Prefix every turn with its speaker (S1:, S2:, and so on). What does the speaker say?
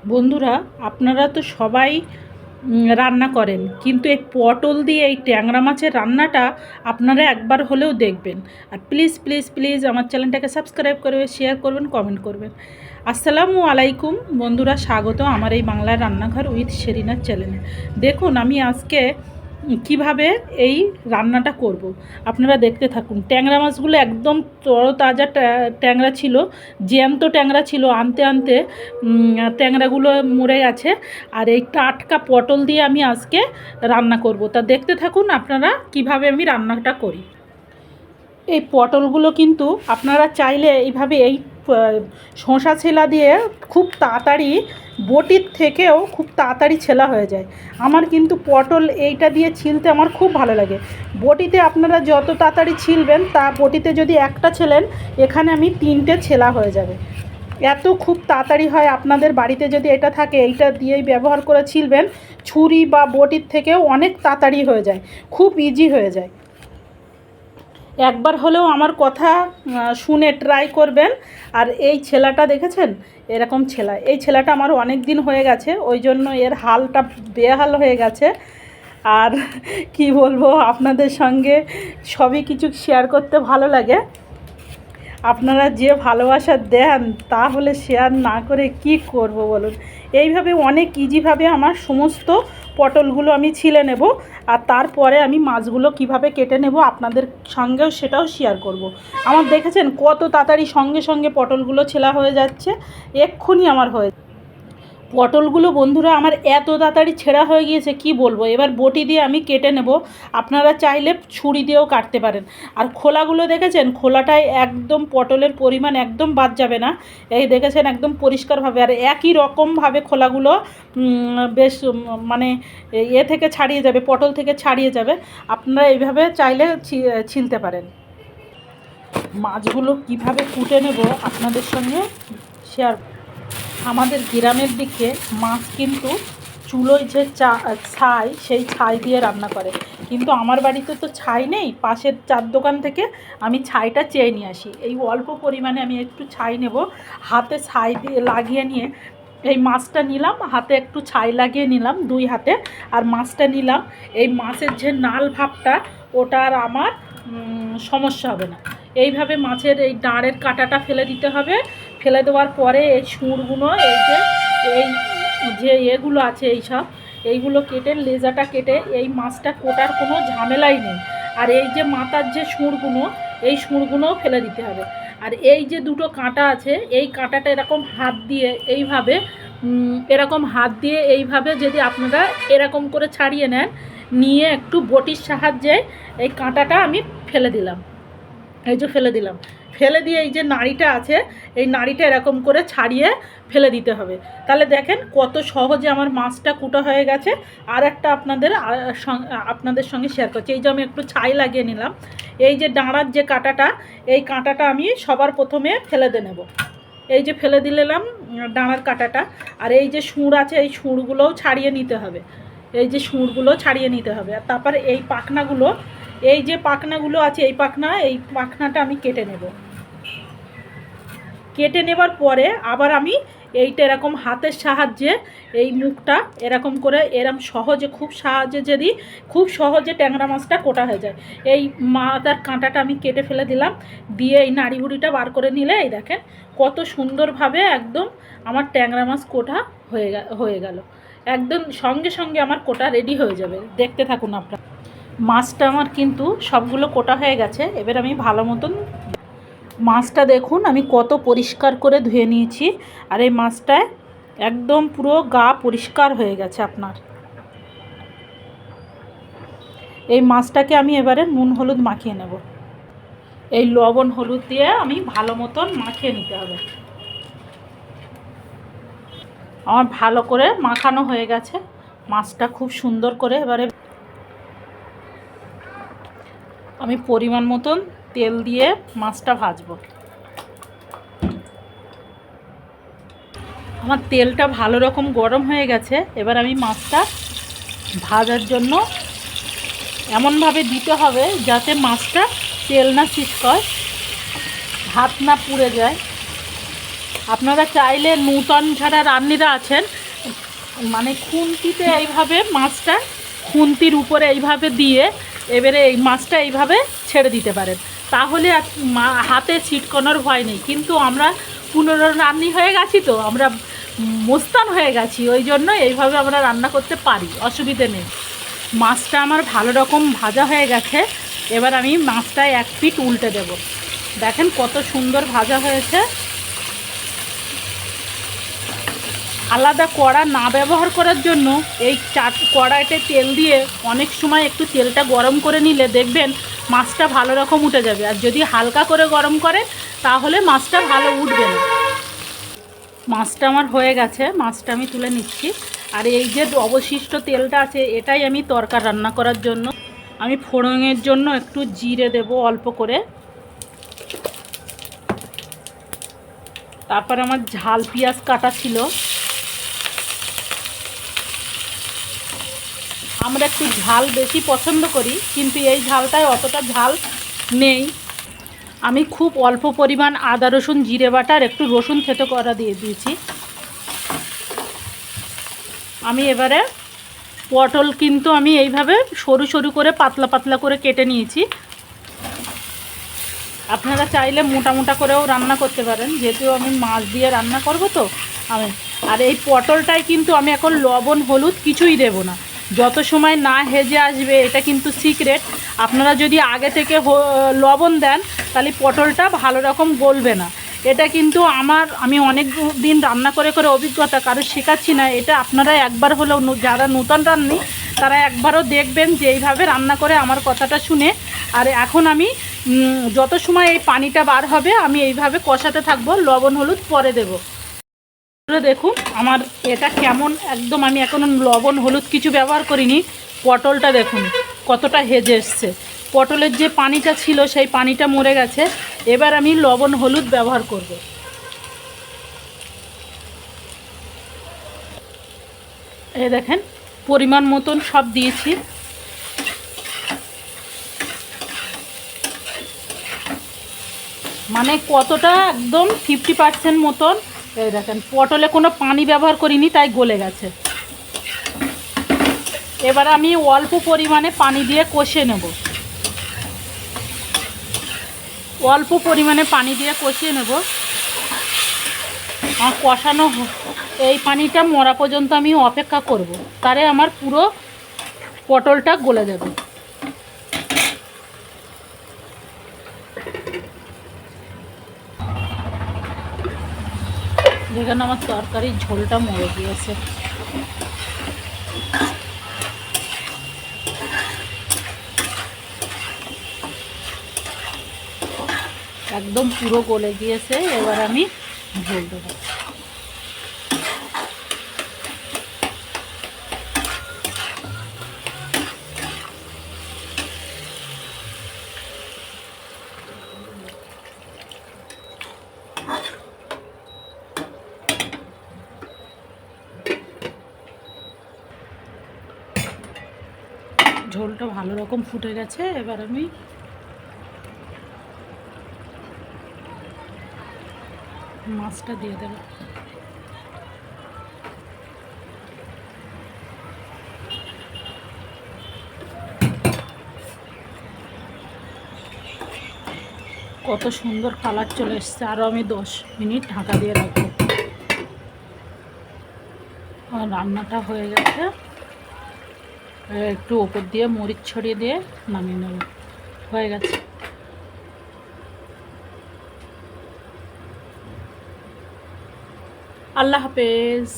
S1: বন্ধুরা, আপনারা তো সবাই রান্না করেন, কিন্তু এই পটল দিয়ে এই ট্যাংরা মাছের রান্নাটা আপনারা একবার হলেও দেখবেন। আর প্লিজ প্লিজ প্লিজ আমার চ্যানেলটাকে সাবস্ক্রাইব করবে, শেয়ার করবেন, কমেন্ট করবেন। আসসালামু আলাইকুম বন্ধুরা, স্বাগত আমার এই বাংলার রান্নাঘর উইথ শেরিনার চ্যানেলে। দেখুন আমি আজকে কিভাবে এই রান্নাটা করব আপনারা দেখতে থাকুন। ট্যাংরা মাছগুলো একদম তরতাজা ট্যাংরা ছিল, জ্যান্ত ট্যাংরা ছিল, আনতে আনতে ট্যাংরাগুলো মরে গেছে। আর এই টাটকা পটল দিয়ে আমি আজকে রান্না করব, তা দেখতে থাকুন আপনারা কিভাবে আমি রান্নাটা করি। এই পটলগুলো কিন্তু আপনারা চাইলে এইভাবে এই শসা ছেলা দিয়ে খুব তাড়াতাড়ি, বটির থেকেও খুব তাড়াতাড়ি ছেলা হয়ে যায়। আমার কিন্তু পটল এইটা দিয়ে ছিলতে আমার খুব ভালো লাগে। বটিতে আপনারা যত তাড়াতাড়ি ছিলবেন, তা বটিতে যদি একটা ছেলেন, এখানে আমি 3টে ছেলা হয়ে যাবে। এত খুব তাড়াতাড়ি হয়। আপনাদের বাড়িতে যদি এটা থাকে, এইটা দিয়েই ব্যবহার করে ছিলবেন, ছুরি বা বটির থেকেও অনেক তাড়াতাড়ি হয়ে যায়, খুব ইজি হয়ে যায়। একবার হলেও আমার কথা শুনে ট্রাই করবেন। আর এই ছেলাটা দেখেছেন, এরকম ছেলা, এই ছেলাটা আমার অনেক দিন হয়ে গেছে, ওই জন্য এর হালটা বেহাল হয়ে গেছে। আর কি বলবো, আপনাদের সঙ্গে সবই কিছু শেয়ার করতে ভালো লাগে। আপনারা যে ভালোবাসা দেন, তাহলে শেয়ার না করে কি করব বলুন। এইভাবে অনেক ইজিভাবে আমার সমস্ত পটলগুলো আমি ছিলে নেব, আর তারপরে আমি মাছগুলো কিভাবে কেটে নেব আপনাদের সঙ্গেও সেটাও শেয়ার করব। আমার দেখেছেন কত তাড়াতাড়ি সঙ্গে সঙ্গে পটলগুলো ছেলা হয়ে যাচ্ছে, এক্ষুনি আমার হয়ে। পটলগুলো বন্ধুরা আমার এত তাড়াতাড়ি ছেঁড়া হয়ে গিয়েছে কি বলবো। এবার বটি দিয়ে আমি কেটে নেব, আপনারা চাইলে ছুরি দিয়েও কাটতে পারেন। আর খোলাগুলো দেখেছেন, খোলাটায় একদম পটলের পরিমাণ একদম বাদ যাবে না। এই দেখেছেন একদম পরিষ্কারভাবে, আর একই রকমভাবে খোলাগুলো বেশ মানে থেকে ছাড়িয়ে যাবে, পটল থেকে ছাড়িয়ে যাবে। আপনারা এইভাবে চাইলে ছিলতে পারেন। মাছগুলো কিভাবে কুটে নেব আপনাদের সঙ্গে শেয়ার। আমাদের গ্রামের দিকে মাছ কিন্তু চুলোয় যে ছাই, সেই ছাই দিয়ে রান্না করে। কিন্তু আমার বাড়িতে তো ছাই নেই, পাশের চার দোকান থেকে আমি ছাইটা চেয়ে নিয়ে আসি। এই অল্প পরিমাণে আমি একটু ছাই নেব, হাতে ছাই দিয়ে লাগিয়ে নিয়ে এই মাছটা নিলাম, হাতে একটু ছাই লাগিয়ে নিলাম 2 হাতে, আর মাছটা নিলাম। এই মাছের যে নাল ভাবটা, ওটা আর আমার সমস্যা হবে না। এইভাবে মাছের এই দাঁড়ের কাঁটাটা ফেলে দিতে হবে। ফেলে দেওয়ার পরে এই সুরগুলো, এই যে এগুলো আছে, এইগুলো কেটে, লেজাটা কেটে এই মাছটা কোটার কোনো ঝামেলাই নেই। আর এই যে মাথার যে সুরগুলো, এই সুরগুলোও ফেলে দিতে হবে। আর এই যে দুটো কাঁটা আছে, এই কাঁটাটা এরকম হাত দিয়ে এইভাবে, এইভাবে যদি আপনারা এরকম করে ছাড়িয়ে নেন, নিয়ে একটু বটির সাহায্যে এই কাঁটাটা আমি ফেলে দিলাম। এই যে ফেলে দিলাম, ফেলে দিয়ে এই যে নাড়িটা আছে, এই নাড়িটা এরকম করে ছাড়িয়ে ফেলে দিতে হবে। তাহলে দেখেন কত সহজে আমার মাছটা কুটা হয়ে গেছে। আর একটা আপনাদের সঙ্গে শেয়ার করছি। এই যে আমি একটু ছাই লাগিয়ে নিলাম, এই যে ডাঁড়ার যে কাঁটাটা, এই কাঁটাটা আমি সবার প্রথমে ফেলে দিয়ে নেব। এই যে ফেলে দিলাম ডাঁড়ার কাঁটাটা। আর এই যে সুর আছে, এই সুরগুলোও ছাড়িয়ে নিতে হবে, এই যে সুরগুলো ছাড়িয়ে নিতে হবে। আর তারপরে এই পাখনাগুলো, এই যে পাখনাগুলো আছে, এই পাখনাটা আমি কেটে নেব। কেটে নেবার পরে আবার আমি এইটা এরকম হাতের সাহায্যে এই মুখটা এরকম করে, সহজে, খুব সহজে ট্যাংরা মাছটা কোটা হয়ে যায়। এই মাথার কাঁটাটা আমি কেটে ফেলে দিলাম, দিয়ে এই নাড়ি ভুড়িটা বার করে নিলে এই দেখেন কত সুন্দরভাবে একদম আমার ট্যাংরা মাছ কোটা হয়ে গেল। একদম সঙ্গে সঙ্গে আমার কোটা রেডি হয়ে যাবে, দেখতে থাকুন আপনারা। মাছটা আমার কিন্তু সবগুলো কোটা হয়ে গেছে। এবার আমি ভালো মতন মাছটা দেখুন আমি কত পরিষ্কার করে ধুয়ে নিয়েছি। আর এই মাছটায় একদম পুরো গা পরিষ্কার হয়ে গেছে আপনার। এই মাছটাকে আমি এবারে নুন হলুদ মাখিয়ে নেব। এই লবণ হলুদ দিয়ে আমি ভালো মতন মাখিয়ে নিতে হবে। আমার ভালো করে মাখানো হয়ে গেছে মাছটা খুব সুন্দর করে। এবারে আমি পরিমাণ মতন তেল দিয়ে মাছটা ভাজবো। আমার তেলটা ভালো রকম গরম হয়ে গেছে। এবার আমি মাছটা ভাজার জন্য এমনভাবে দিতে হবে যাতে মাছটা তেল না ছিটকায়, হাত না পুড়ে যায়। আপনারা চাইলে নূতন যারা রান্নিরা আছেন, মানে খুন্তিতে এইভাবে মাছটা খুন্তির উপরে এইভাবে দিয়ে এবারে এই মাছটা এইভাবে ছেড়ে দিতে পারেন, তাহলে আর হাতে ছিটকানোর ভয় নেই। কিন্তু আমরা রান্নি হয়ে গেছি, তো আমরা মোস্তান হয়ে গেছি, ওই জন্য এইভাবে আমরা রান্না করতে পারি, অসুবিধে নেই। মাছটা আমার ভালো রকম ভাজা হয়ে গেছে। এবার আমি মাছটায় এক পিঠ উল্টে দেব। দেখেন কত সুন্দর ভাজা হয়েছে। আলাদা কড়া না ব্যবহার করার জন্য এই কড়াইতে তেল দিয়ে অনেক সময় একটু তেলটা গরম করে নিলে দেখবেন মাছটা ভালো রকম উঠে যাবে। আর যদি হালকা করে গরম করে তাহলে মাছটা ভালো উঠবে না। মাছটা আমার হয়ে গেছে, মাছটা আমি তুলে নিচ্ছি। আর এই যে অবশিষ্ট তেলটা আছে এটাই আমি তরকারি রান্না করার জন্য, আমি ফোড়নের জন্য একটু জিরে দেব অল্প করে। তারপর আমার ঝাল পেঁয়াজ কাটা ছিল। আমরা একটু ঝাল বেশি পছন্দ করি, কিন্তু এই ঝালটায় অতটা ঝাল নেই। আমি খুব অল্প পরিমাণ আদা রসুন জিরে বাটা আর একটু রসুন থেতো করা দিয়ে দিয়েছি। আমি এবারে পটল কিন্তু আমি এইভাবে সরু সরু করে পাতলা পাতলা করে কেটে নিয়েছি। আপনারা চাইলে মোটা মোটা করেও রান্না করতে পারেন, যেহেতু আমি মাছ দিয়ে রান্না করব তো আমি। আর এই পটলটাই কিন্তু আমি এখন লবণ হলুদ কিছুই দেব না, যত সময় না হেজে আসবে, এটা কিন্তু সিক্রেট। আপনারা যদি আগে থেকে লবণ দেন তাহলে পটলটা ভালো রকম গলবে না। এটা কিন্তু আমি অনেক দিন রান্না করে করে অভিজ্ঞতা, কারো শেখাচ্ছি না। এটা আপনারা একবার হলেও, যারা নূতন রান্নি তারা একবারও দেখবেন যে এইভাবে রান্না করে আমার কথাটা শুনে। আর এখন আমি যত সময় এই পানিটা বার হবে আমি এইভাবে কষাতে থাকবো, লবণ হলুদ পরে দেব। দেখুন আমার এটা কেমন, একদম আমি এখনো লবণ হলুদ কিছু ব্যবহার করিনি। পটলটা দেখুন কতটা হেজে এসছে, পটলের যে পানিটা ছিল সেই পানিটা মরে গেছে। এবার আমি লবণ হলুদ ব্যবহার করব। এই দেখেন পরিমাণ মতন সব দিয়েছি। মানে কতটা, একদম 50% মতন। এই দেখেন পটলে কোনো পানি ব্যবহার করিনি, তাই গলে গেছে। এবার আমি অল্প পরিমাণে পানি দিয়ে কষিয়ে নেব, অল্প পরিমাণে পানি দিয়ে কষিয়ে নেব। আর কষানো এই পানিটা মরা পর্যন্ত আমি অপেক্ষা করব, তারে আমার পুরো পটলটা গলে যাবে। যেখানে আমার তরকারির ঝোলটা মরে গিয়েছে। একদম পুরো গলে গিয়েছে। এবার আমি ঝোল দেবো। ঝোলটা ভালো রকম ফুটে গেছে। এবার আমি মাছটা দিয়ে দেব। কত সুন্দর কালার চলে এসছে। আরও আমি 10 মিনিট ঢাকা দিয়ে রাখবো। আর রান্নাটা হয়ে গেছে। একটু ওপর দিয়ে মরিচ ছড়িয়ে দিয়ে নামিয়ে নেব। হয়ে গেছে। আল্লাহ হাফেজ।